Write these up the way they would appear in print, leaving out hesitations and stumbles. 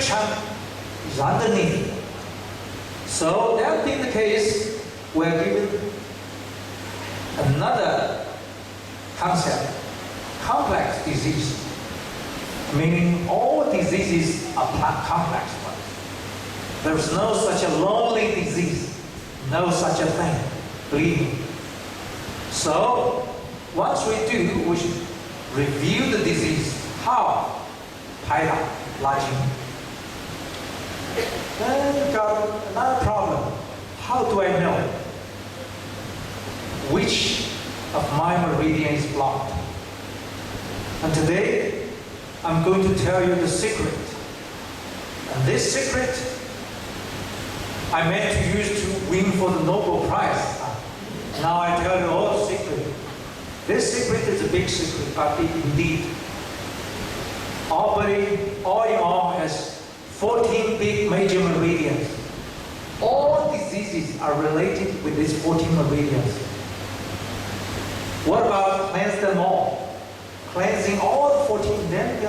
big chunk is underneath. So that being the case, we're given another concept, complex disease, meaning all diseases are complex ones. There's no such a lonely disease, no such a thing, believe me. So once we do, we should review the disease. How? Paida, Lajin. Then we got another problem. How do I know which of my meridian is blocked? And today, I'm going to tell you the secret. And this secret, I meant to use to win for the Nobel Prize. Now I tell you all the secret. This secret is a big secret, but indeed, our body, all in all, has 14 big major meridians. All diseases are related with these 14 meridians. What about cleanse them all? Cleansing all the 14, then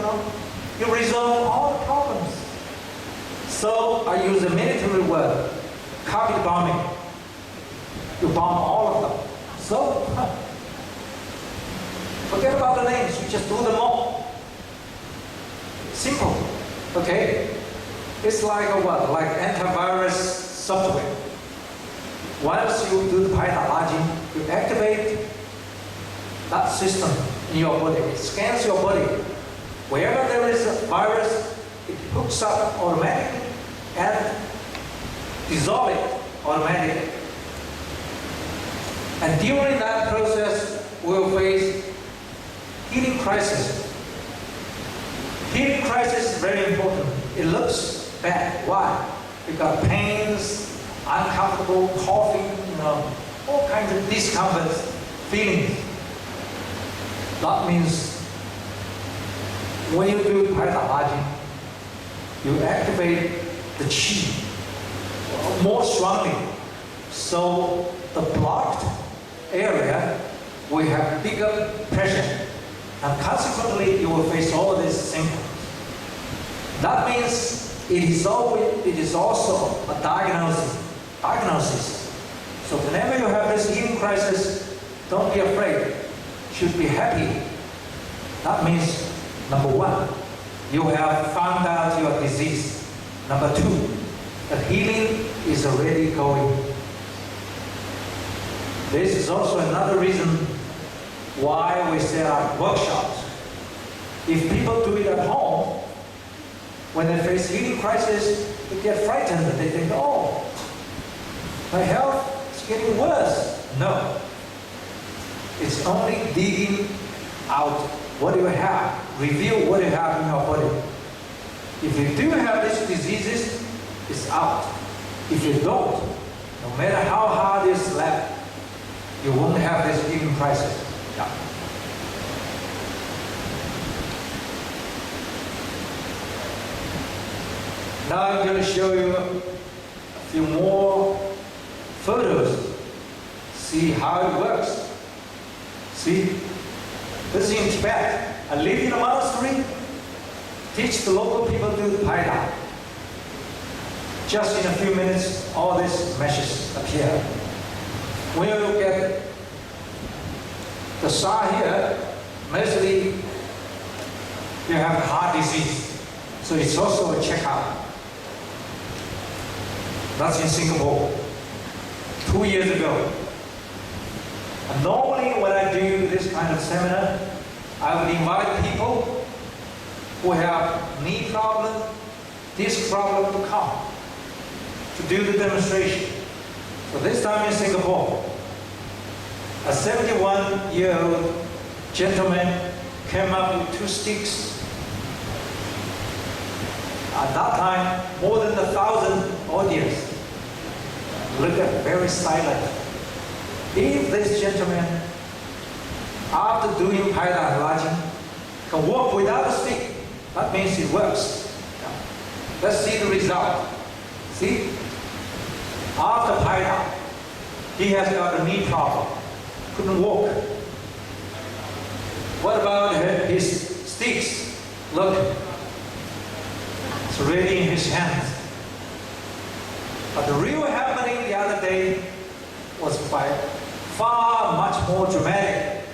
you resolve all the problems. So I use a military word, carpet bombing. You bomb all of them. So forget about the names, you just do them all. Simple, okay? It's like a what? Like antivirus software. Once you do the Paida Lajin, you activate that system in your body. It scans your body. Wherever there is a virus, it hooks up automatically and dissolves it automatically. And during that process, we'll face healing crisis. Healing crisis is very important. It looks bad. Why? Because pains, uncomfortable, coughing, all kinds of discomfort feelings. That means when you do Paida Lajin, you activate the qi more strongly. So the blocked area will have bigger pressure, and consequently you will face all these symptoms. That means it is also a diagnosis. So whenever you have this healing crisis, don't be afraid. Should be happy. That means, number one, you have found out your disease. Number two, the healing is already going. This is also another reason why we set up workshops. If people do it at home, when they face healing crisis, they get frightened. They think, oh, my health is getting worse. No. It's only digging out what you have, review what you have in your body. If you do have these diseases, it's out. If you don't, no matter how hard you slept, you won't have this healing crisis. Yeah. Now I'm going to show you a few more photos. See how it works. See, this is in Tibet. I live in a monastery, teach the local people to do the Paida. Just in a few minutes, all these meshes appear. When you look at the side here, mostly you have heart disease. So it's also a checkup. That's in Singapore, 2 years ago. And normally when I do this kind of seminar, I would invite people who have knee problem, disc problem to come to do the demonstration. So this time in Singapore, a 71-year-old gentleman came up with 2 sticks. At that time, more than 1,000 audience. Look at, very silent. If this gentleman, after doing Paida and Lajin, can walk without a stick, that means it works. Let's see the result. See? After Paida, he has got a knee problem. Couldn't walk. What about his sticks? Look. It's already in his hands. But the real happening the other day was by far much more dramatic.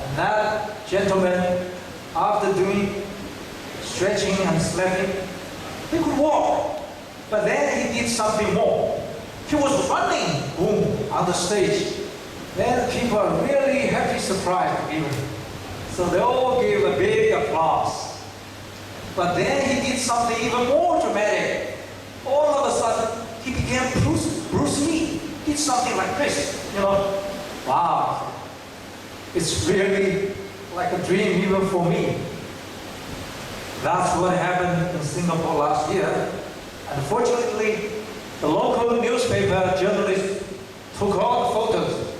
And that gentleman, after doing stretching and slapping, he could walk. But then he did something more. He was running, boom, on the stage. Then people are really happy, surprised even. So they all gave a big applause. But then he did something even more dramatic. All of a sudden, he became Bruce Lee. Did something like this, you know. Wow. It's really like a dream even for me. That's what happened in Singapore last year. Unfortunately, the local newspaper journalist took all the photos.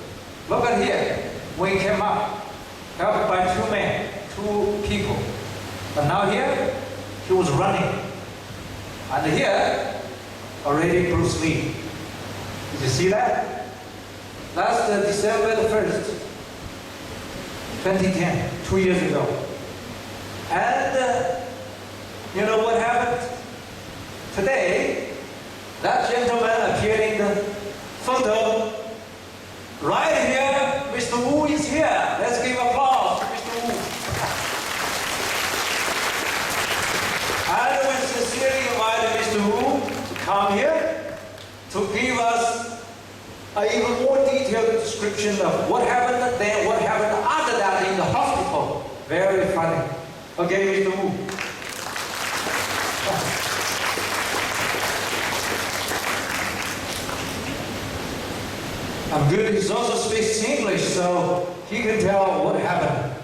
Look at here, when he came up, helped by two people. But now here, he was running. And here, already Bruce Lee. Did you see that? That's December the 1st, 2010, 2 years ago. And you know what happened? Today, that gentleman appeared in the photo. Right here, Mr. Wu is here. Let's give applause to Mr. Wu. And we sincerely invited Mr. Wu to come here to give us an even more detailed description of what happened then, what happened after that in the hospital. Very funny. Okay, Mr. Wu. I'm good. He also speaks English, so he can tell what happened.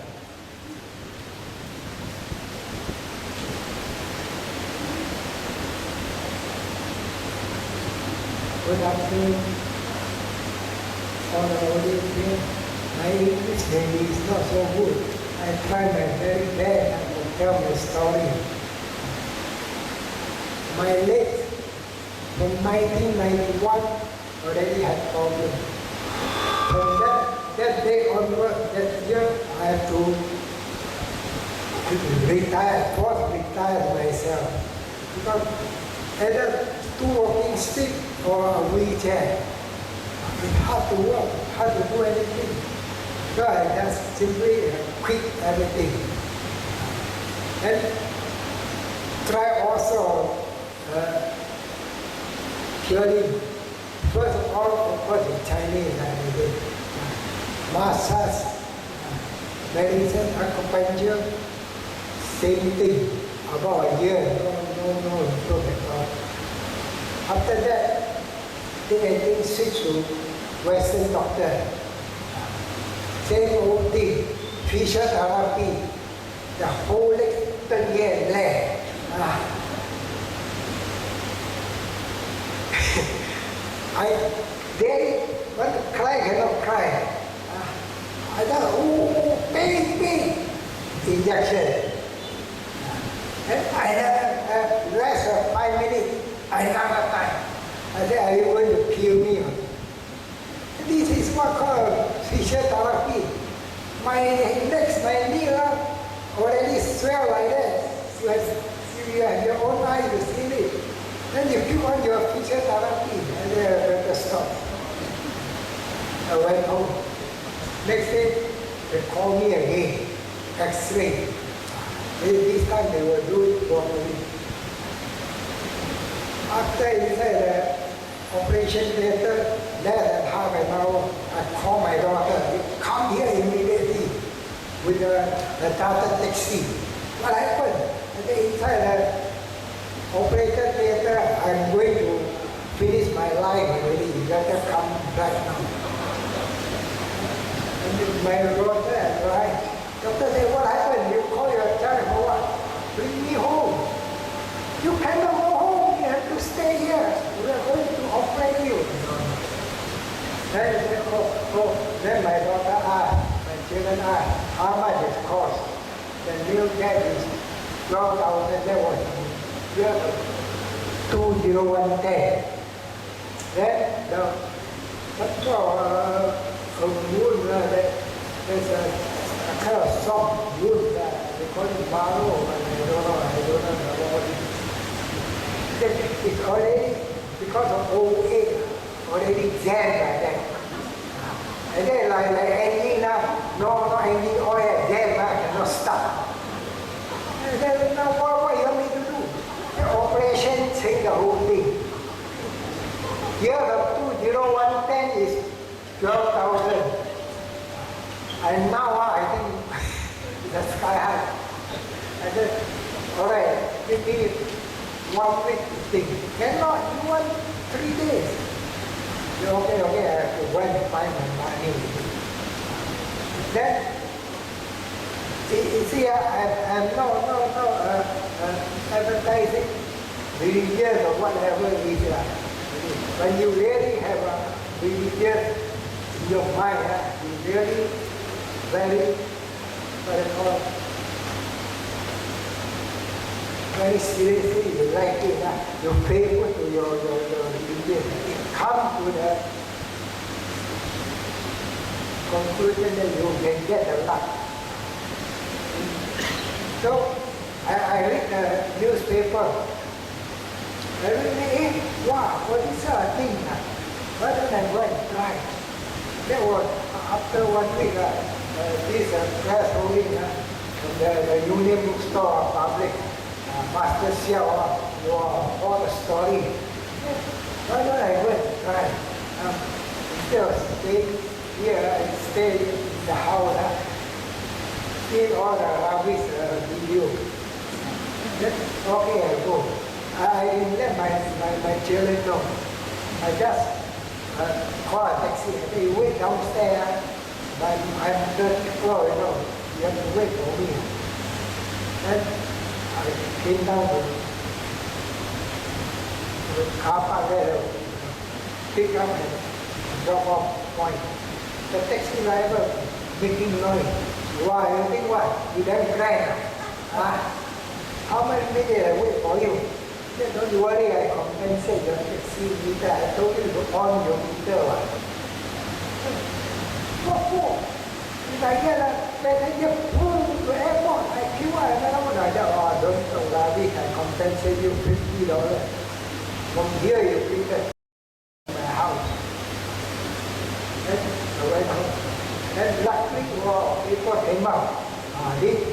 Good afternoon. All the audience here. My English maybe is not so good. I try my very best to tell my story. My leg from 1991 already had problems. From that day onward, that year, I have to retire, force retire myself. Because either two walking stick or a wheelchair, it's hard to walk, hard to do anything. So I just simply quit everything. And try also curing. First of all, of course, in Chinese, I did massage, medicine, acupuncture, same thing. About a year, no improvement at all. After that, I switch to Western doctor. Same old thing, physiotherapy, the whole leg, turn here and there. They want to cry, cannot cry. I thought, pain, injection. And I have rest of 5 minutes, another time. I said, are you going to kill me? This is what called physiotherapy. My legs, my knee already swell like that. You have your own eyes to see it. Then you keep on your physiotherapy and they stop. I went home. Next day, they called me again, X-ray. This time they will do it for me. After inside the operation theater, less than half an hour, I call my daughter, come here immediately with the Tata taxi. What happened? And then inside the operator theater, I'm going to finish my life already. You better come right now. And my daughter arrived. Doctor said, what happened? You call your child for what? Bring me home. You cannot go home. You have to stay here. We are going to operate you. Then my daughter asked, my children asked, how much it cost? The new cat is 12,000. That was 20110. Then the wood, there's a kind of soft wood, they call it marrow, and I don't know what it is. already, because of old age, already jammed like that. And then like engine now, no engine oil, jam, cannot start. And then now what you want me to do? The operation change the whole thing. Here the 20110 is 12,000. And now I think the sky high. And then, alright, give me 1 week to think. Cannot, you want 3 days. Okay, I have to went and find my money. Then, you see, I'm no advertising religious or whatever it is. When you really have a religious in your mind, you really very seriously, you like it, you faithful to your religion. It comes to the conclusion that you can get a lot. So, I read the newspaper. I really, wow, what is a thing? Rather than go and try. That was after 1 week, this press holding from the Union Bookstore public, Master Xiao, all the story. Why don't I go and try? Instead of staying here and stay in the house, see all the rubbish video. Okay, I go. I didn't let my children know. I just call a taxi. I say, wait downstairs. I'm 30th floor, you know. You have to wait for me. And I came down to the car park there, pick up and drop off point. The taxi driver making noise. Why? You think what? You damn grand. How many minutes I wait for you? Then don't worry, I compensate your taxi meter. I told you to on your meter. What for? If I get they just pull to the airport. I queue another one. I said, don't worry, I compensate you $50. From here you pick it in my house. Then I went home. Then luckily, people came up.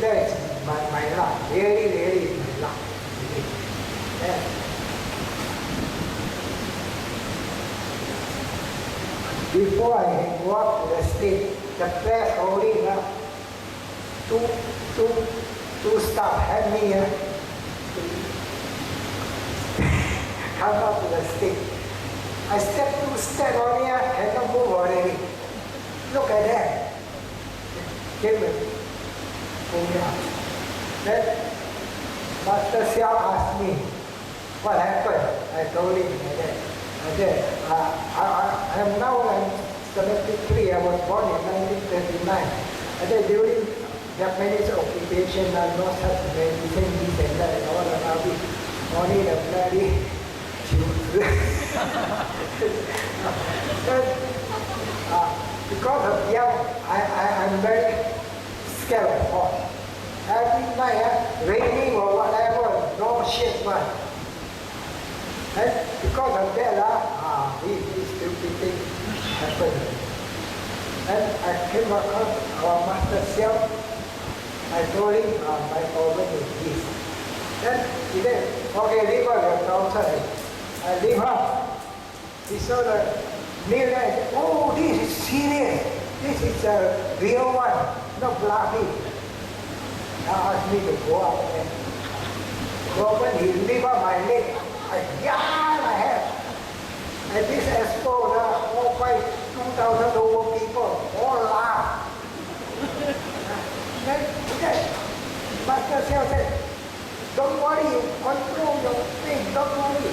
That's my luck. Really is my luck. Yeah. Before I go up to the state, the press holding two staff had me come up to the state. I stepped 2 steps on here, cannot move already. Look at that. Came and pulled me up. Then Master Xiao asked me, what happened? I told him that. I said, I'm now 73. I was born in 1939. I said, during Japanese occupation, no such medicine, this and that, and all about it. Only the bloody because of young, I'm very scared of hot. Every night, raining or whatever, no shit, man. And because of that, this stupid thing happened. And I came across our Master Xiao. I told him, my problem is this. Then he said, okay, leave out your trouser. I leave her. He saw the mirror and said, oh, this is serious. This is a real one, not bluffy. Now asked me to go up there. So when he leave out my leg, I have. At this expo, all 2,000 over people, all laugh. Then, Master Xiao said, don't worry, you control your thing, don't worry.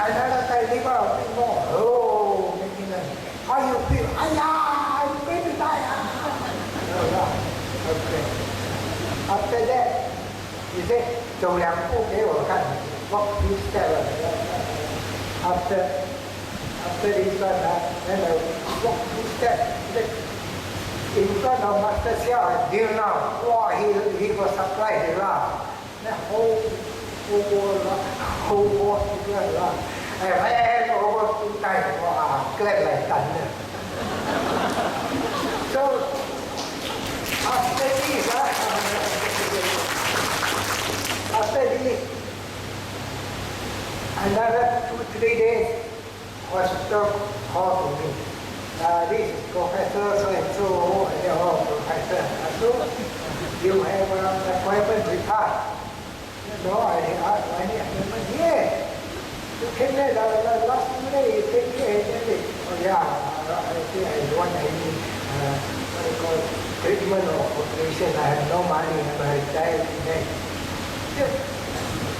Another time, leave out a bit more. Oh, how you feel? I'm going to die. Okay. After that, he said, 走2步给我看 walk 2 steps. After this one, then I walk 2 steps. In front of Master Xiao, until now, wow, he was surprised, he laughed. The whole world laughed. khu phố là em over two times clap like thunder. So after this, another 2-3 days, hospital called to me. This is Professor so and so, Professor. So you have an appointment with her. No, I need appointment here. You came there last Monday, you came here, oh yeah, I think I want any, what do you call it, treatment or operation. I have no money, I'm retired today.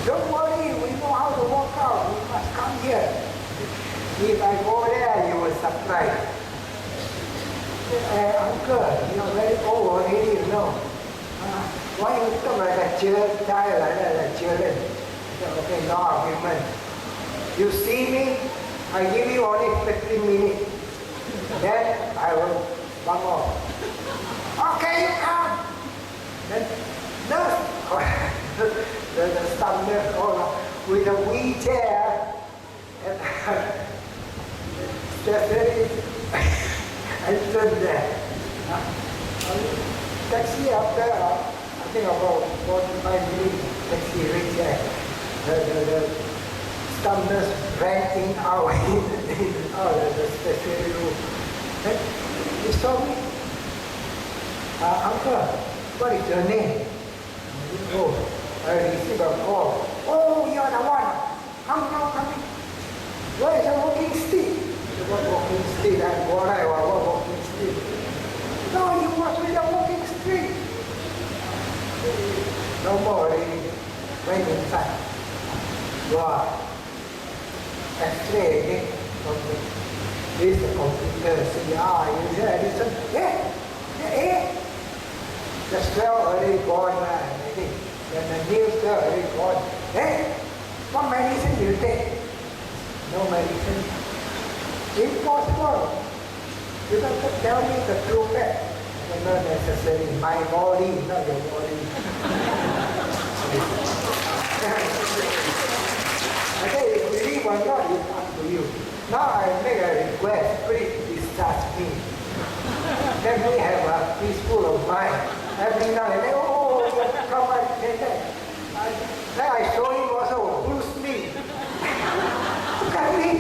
Don't worry, we know how to walk out, we must come here. If I go there, you will surprise. Uncle, you're very old already, you know. Why you come like a child like that, children? Okay, no argument. You see me, I give you only 15 minutes. Then I will bump off. Okay, you come. Then nurse, the staff nurse with a wheelchair and I stood there. Taxi after, I think about 45 minutes, taxi reached there. The staff nurse ran in out the special room. And he saw me. Uncle, what is your name? Oh, I received a call. Oh, you are the one. Come now, come in. Where is the walking stick? What walking stick? I was walking stick. No, you was with a walking stick. No more already. Wait inside. Wow. X-ray again. This is the computer. See, you said Edison? Yeah. The swell already gone. Then the new swell already gone. Hey, what medicine you take? No medicine. Impossible. You have to tell me the true fact. Not necessary. My body, not your body. Okay, if you believe or not, it's up to you. Now I make a request. Please discharge me. Let me have a peaceful of mind. Every now and then, you come and say that. Then I show him also, Bruce Lee. Look at me.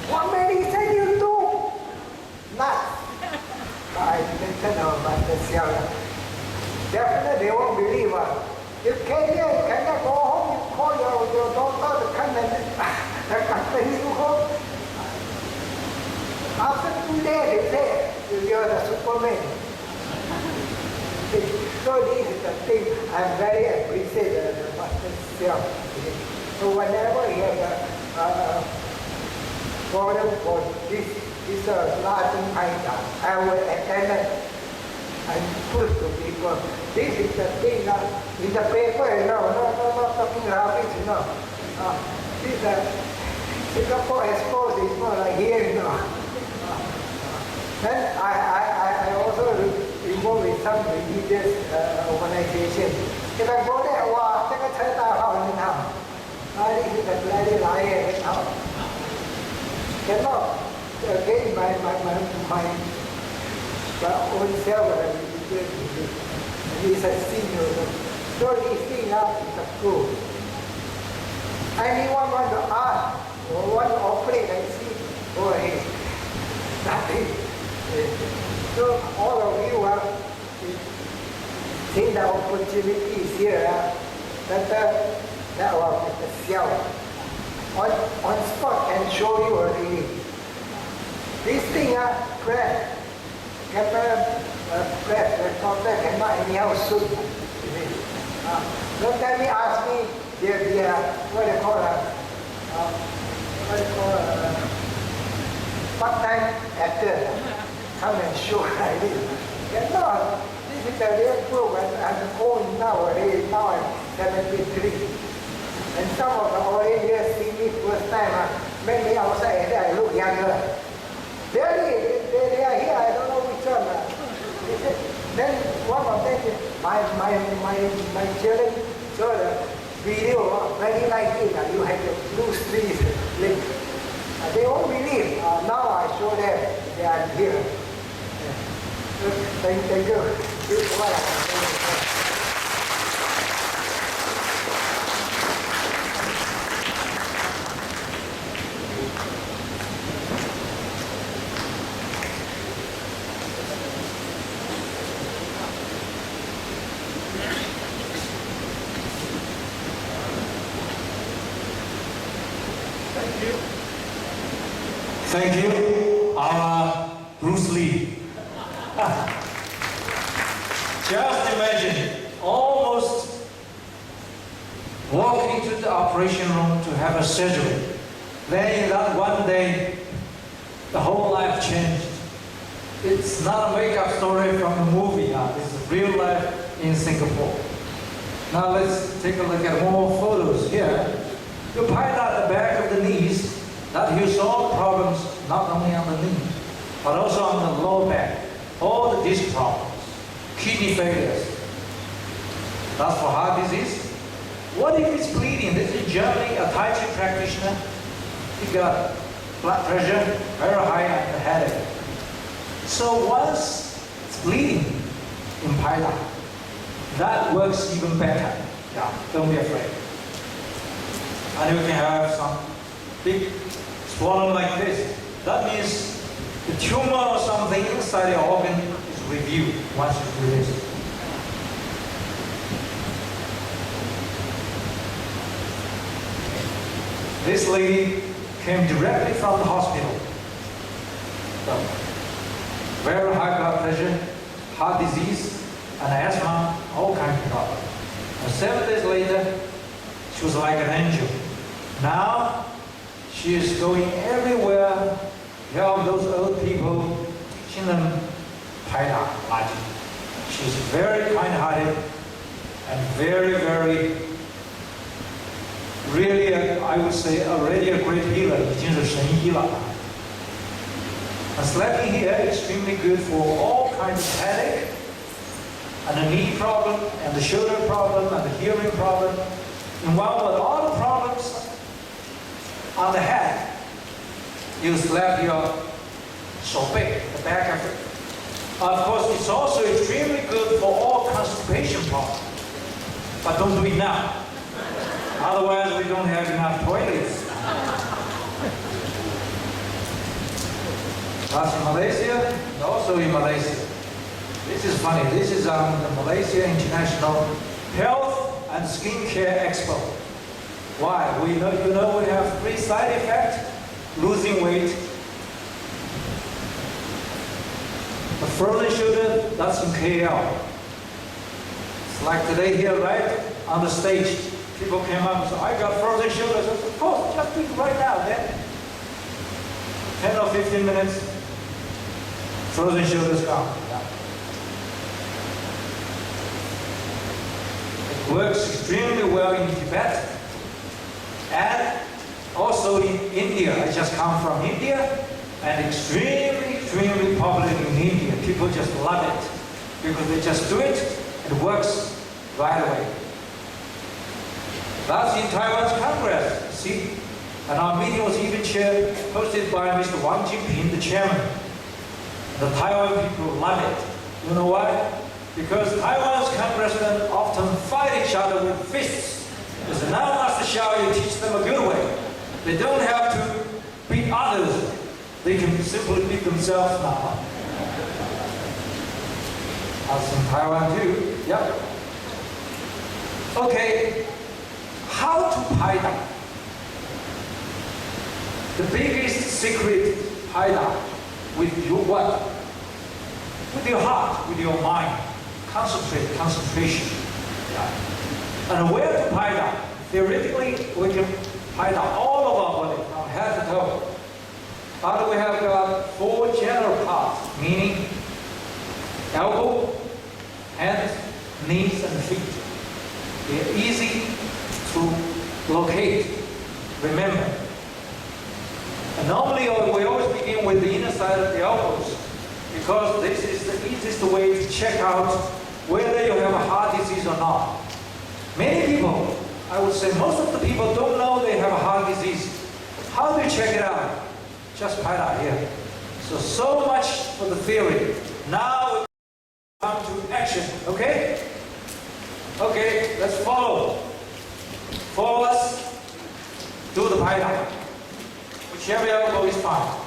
What medicine you do? Nuts. I didn't know about the cell. Definitely they won't believe us. You came here, you cannot go home, you call your daughter to come and accompany you home. After 2 days, they say, you're the Superman. So this is the thing, I'm very appreciative of the master self. So whenever you have a forum for this Ladin Paida, I will attend it and push to people. This is the thing in the paper, not talking rubbish, This Singapore Expo is more like here, Then I also involved with some religious organization. If I go there, take a church out. This is a bloody liar. Cannot. Again, my own self, is a senior. So this thing is a proof. Anyone want to ask or want to operate and see, go ahead. Nothing. So all of you are seeing the opportunities here. That was the self. On spot can show you already. This thing, press, reporter cannot anyhow shoot. Don't tell me, ask me, what do you call part-time actor, come and show like this. Cannot. This is a real proof. I'm old nowadays. Now I'm 73. And some of the audience see me first time, make me outside and I look younger. They are here, I don't know which one. They said, then one of them, my children, so video 2019, you have to lose 3 limbs. They won't believe. Now I show them they are here. Thank you. This is what I can say. Thank you, our Bruce Lee. Just imagine, almost walk into the operation room to have a surgery. Then in that one day, the whole life changed. It's not a make-up story from a movie. This is real life in Singapore. Now let's take a look at more photos here. You Paida at the back of the knees, that you solve problems not only on the knee, but also on the lower back. All the disc problems, kidney failures. That's for heart disease. What if it's bleeding? This is Germany, a Tai Chi practitioner. He got blood pressure very high and a headache. So once it's bleeding in Paida, that works even better. Yeah, don't be afraid. And you can have some big swollen like this. That means the tumor or something inside the organ is reviewed once it's released. This lady came directly from the hospital. So, very high blood pressure, heart disease, and asthma, all kinds of problems. And 7 days later, she was like an angel. Now, she is going everywhere, help those old people, teaching them Paida Lajin. She's very kind-hearted and very, very, really, I would say, already a great healer. 已经是神医了. And sleeping here is extremely good for all kinds of headache, and the knee problem, and the shoulder problem, and the hearing problem. And while with all the problems on the head, you slap your 手背, the back of it. Of course, it's also extremely good for all constipation problems. But don't do it now. Otherwise, we don't have enough toilets. That's in Malaysia, and also in Malaysia. This is funny. This is the Malaysia International Health and Skincare Expo. Why? We have 3 side effects: losing weight, the frozen shoulder. That's in KL. It's like today here, right on the stage. People came up and said, "I got frozen shoulders." I said, "Of course, just do it right now." Then 10 or 15 minutes, frozen shoulders gone. It works extremely well in Tibet and also in India. I just come from India, and extremely, extremely popular in India. People just love it because they just do it. It works right away. That's in Taiwan's Congress, see? And our meeting was even hosted by Mr. Wang Jinping, the chairman. The Taiwan people love it. You know why? Because Taiwan's congressmen often fight each other with fists. They say, "Now, Master Xiao, you teach them a good way." They don't have to beat others. They can simply beat themselves now. That's in Taiwan too. Yep. Okay. How to Paida? The biggest secret Paida with your what? With your heart, with your mind. Concentration. Yeah. And where to Paida? Theoretically, we can Paida all of our body, from head to toe. But we have got 4 general parts, meaning elbow, hands, knees, and feet. They're easy to locate, remember. And normally we always begin with the inner side of the elbows, because this is the easiest way to check out whether you have a heart disease or not. Many people I would say most of the people don't know they have a heart disease. How do you check it out? Just Paida here. So much for the theory. Now we come to action, okay? Okay, let's follow. Follow us. Do the Paida. Whichever elbow is fine.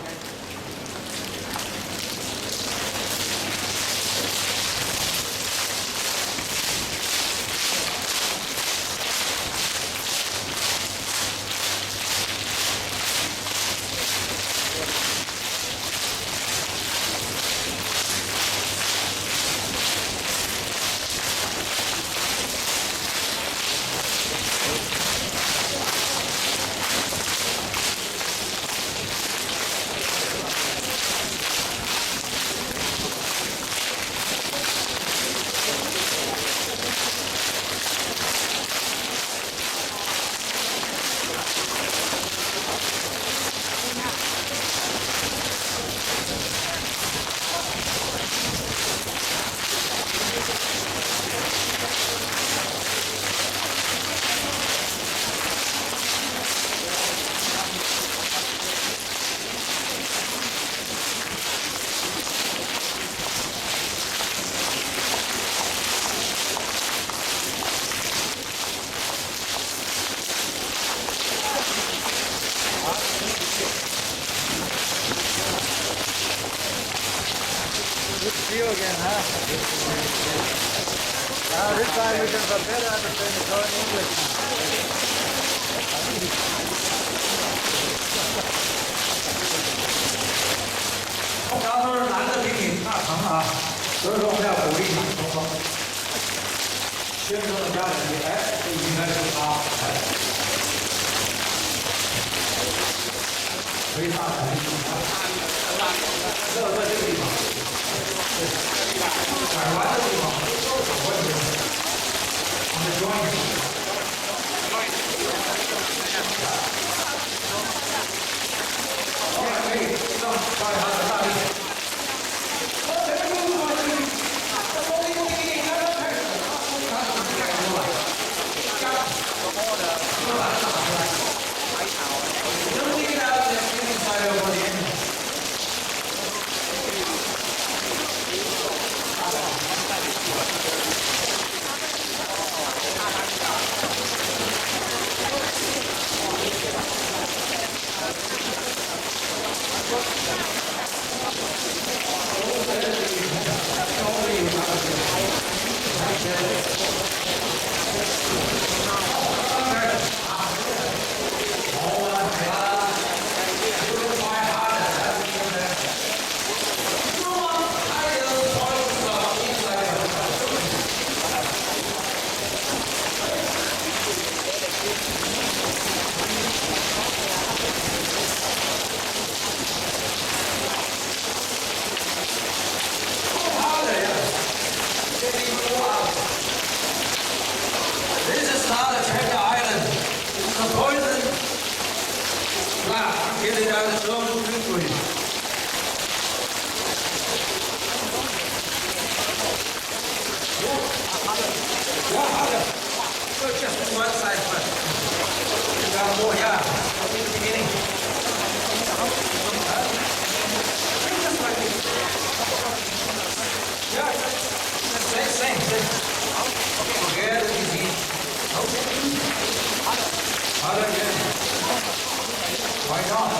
See you again, huh? Now this time we can better understand the whole English. 通常都是男的比你大成啊，所以说我们要鼓励男同胞。先生的家人里，哎，这应该是他，哎，没大成的地方，这在这个地方，拐弯的地方都是我也我们专业。可以，这样抓一下很大力。 Get it out so quickly. Harder. So just one side first. More, yeah. In the beginning. Just like this. Yeah, same. Forget the disease. Harder again. Right on.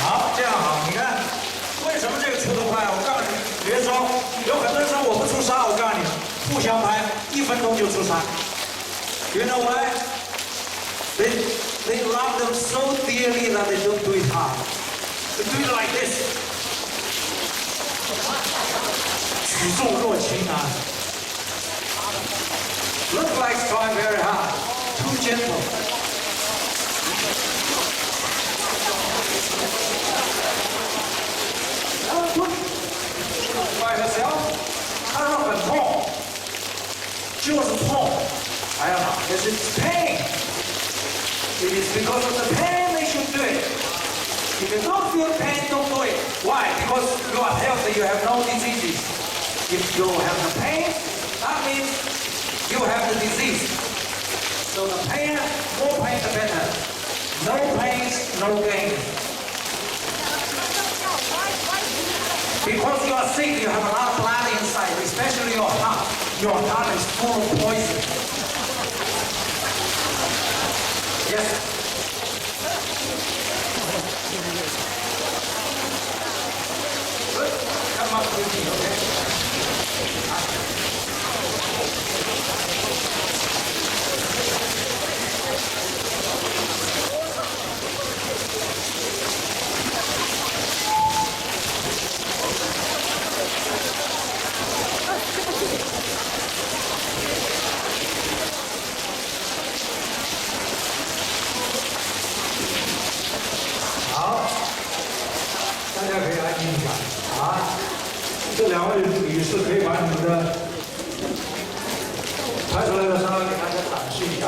好，这样好，你看，为什么这个速度快？我告诉你，别说，有很多人说我不出痧，我告诉你，互相拍，1分钟就出痧。You know why? They love them so dearly that they don't do it hard. They do it like this. 举重若轻啊。Look like trying very hard, too gentle. Because of the pain, they should do it. If you don't feel pain, don't do it. Why? Because you are healthy, you have no diseases. If you have the pain, that means you have the disease. So the pain, more pain the better. No pain, no gain. Because you are sick, you have a lot of blood inside, especially your heart. Your heart is full of poison. Yes? Good. Come up with me, okay?好，大家可以安静一下啊。这两位女士可以把你们的拍出来的伤给大家展示一下。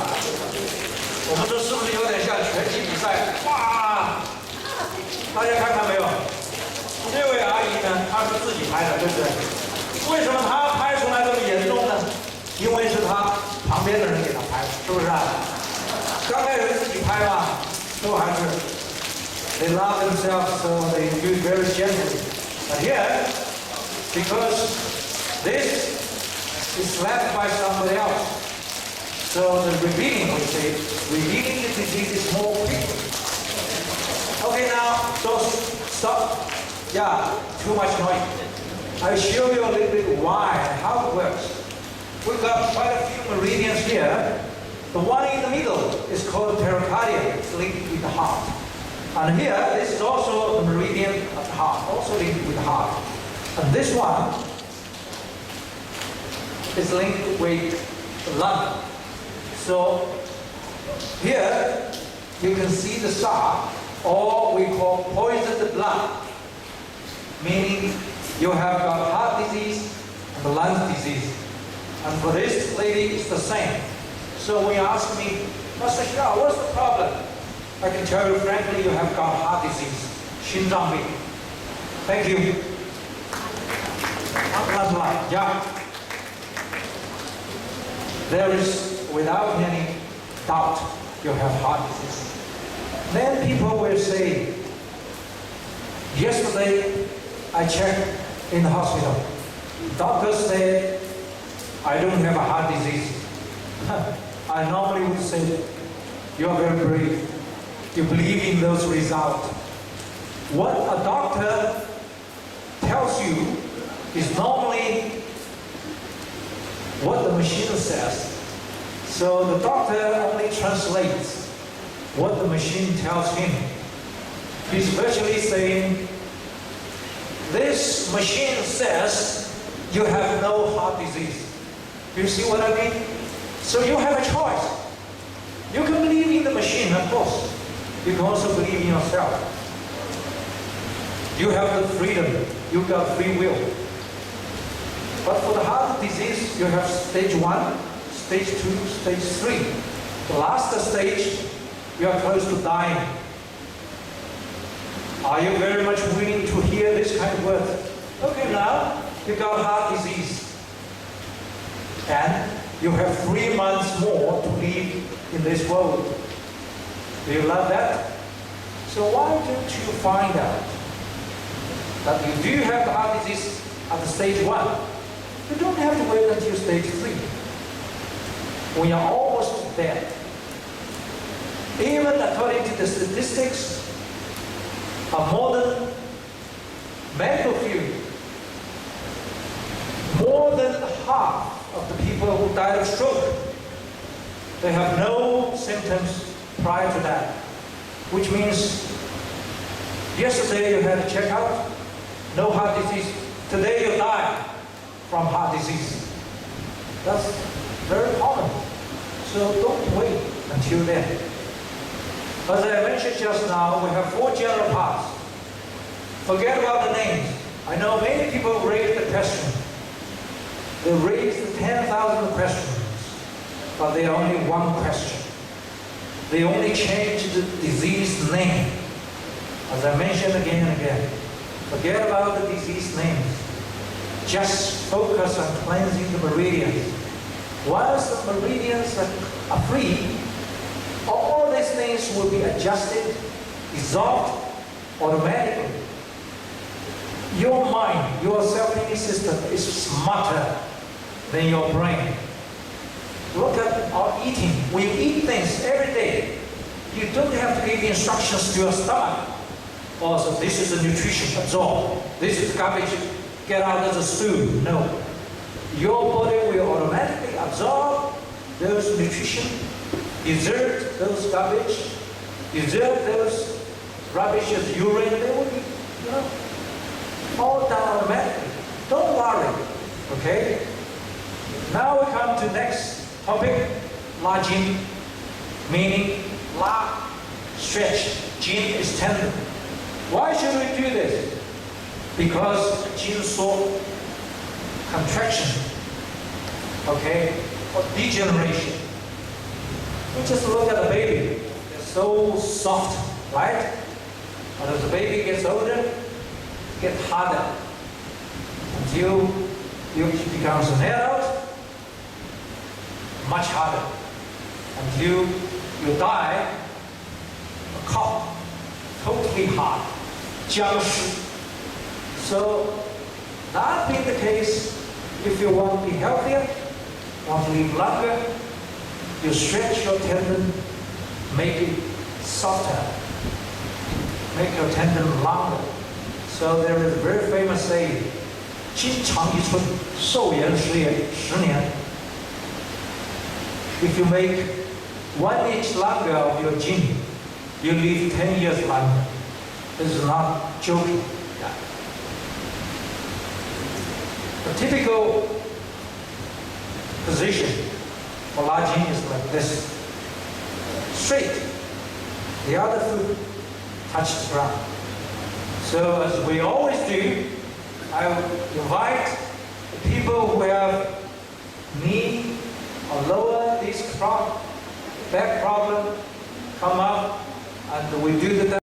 我们这是不是有点像拳击比赛？哇！大家看看没有？这位阿姨呢，她是自己拍的，对不对？为什么她拍出来这么严重呢？因为是她旁边的人给她拍的，是不是啊？刚开始自己拍嘛，都还是 they love themselves, so they do it very gently. But here, because this is slapped by somebody else, so the revealing, we say, revealing the disease is more quickly. Okay, now, so stop. Yeah, too much noise. I'll show you a little bit why, how it works. We've got quite a few meridians here. The one in the middle is called pericardium. It's linked with the heart. And here, this is also the meridian of the heart, also linked with the heart. And this one is linked with the lung. So here, you can see the scar, or we call poisoned blood, meaning you have got heart disease and the lung disease. And for this lady, it's the same. So when you ask me, Master Shah, what's the problem? I can tell you frankly, you have got heart disease, 心脏病. Thank you. Last line, yeah. There is, without any doubt, you have heart disease. Then people will say, yesterday I checked in the hospital. Doctors said I don't have a heart disease. I normally would say, you are very brave. You believe in those results. What a doctor tells you is normally what the machine says. So the doctor only translates what the machine tells him. He's virtually saying, this machine says you have no heart disease. You see what I mean? So you have a choice. You can believe in the machine, of course. You can also believe in yourself. You have the freedom. You got free will. But for the heart disease, you have stage 1, stage 2, stage 3. The last stage, you are close to dying. Are you very much willing to hear this kind of word? Okay, now you got heart disease. And you have 3 months more to live in this world. Do you love that? So why don't you find out that you do have the heart disease at the stage 1? You don't have to wait until stage 3. When you're almost there. Even according to the statistics of modern medical field, more than half of the people who died of stroke, they have no symptoms prior to that. Which means yesterday you had a checkup, no heart disease. Today you die from heart disease. That's very common. So don't wait until then. As I mentioned just now, we have 4 general parts. Forget about the names. I know many people raise the question. They raise 10,000 questions, but they are only one question. They only change the disease name. As I mentioned again and again, forget about the disease names. Just focus on cleansing the meridians. Once the meridians are free, all these things will be adjusted, dissolved automatically. Your mind, your self-healing system is smarter than your brain. Look at our eating. We eat things every day. You don't have to give instructions to your stomach. Also, this is the nutrition, absorb. This is garbage, get out of the stew. No. Your body will automatically absorb those nutrition, desert those garbage, desert those rubbish as urine. They will be, all done automatically. Don't worry. Okay? Now we come to next topic, Lajin, meaning la, stretch, jin is tendon. Why should we do this? Because jin saw contraction, okay, or degeneration. We just look at the baby, they're so soft, right? But as the baby gets older, it gets harder until it becomes an adult, much harder, until you die, a cop, totally hard, 僵尸. So that being the case, if you want to be healthier, want to live longer, you stretch your tendon, make it softer, make your tendon longer. So there is a very famous saying, 筋长一寸，寿延10年. If you make 1 inch longer of your jin, you live 10 years longer. This is not joking. Yeah. The typical position for Lajin is like this. Straight. The other foot touches the ground. So as we always do, I invite the people who have knee or lower disc problem, back problem, come up and we do the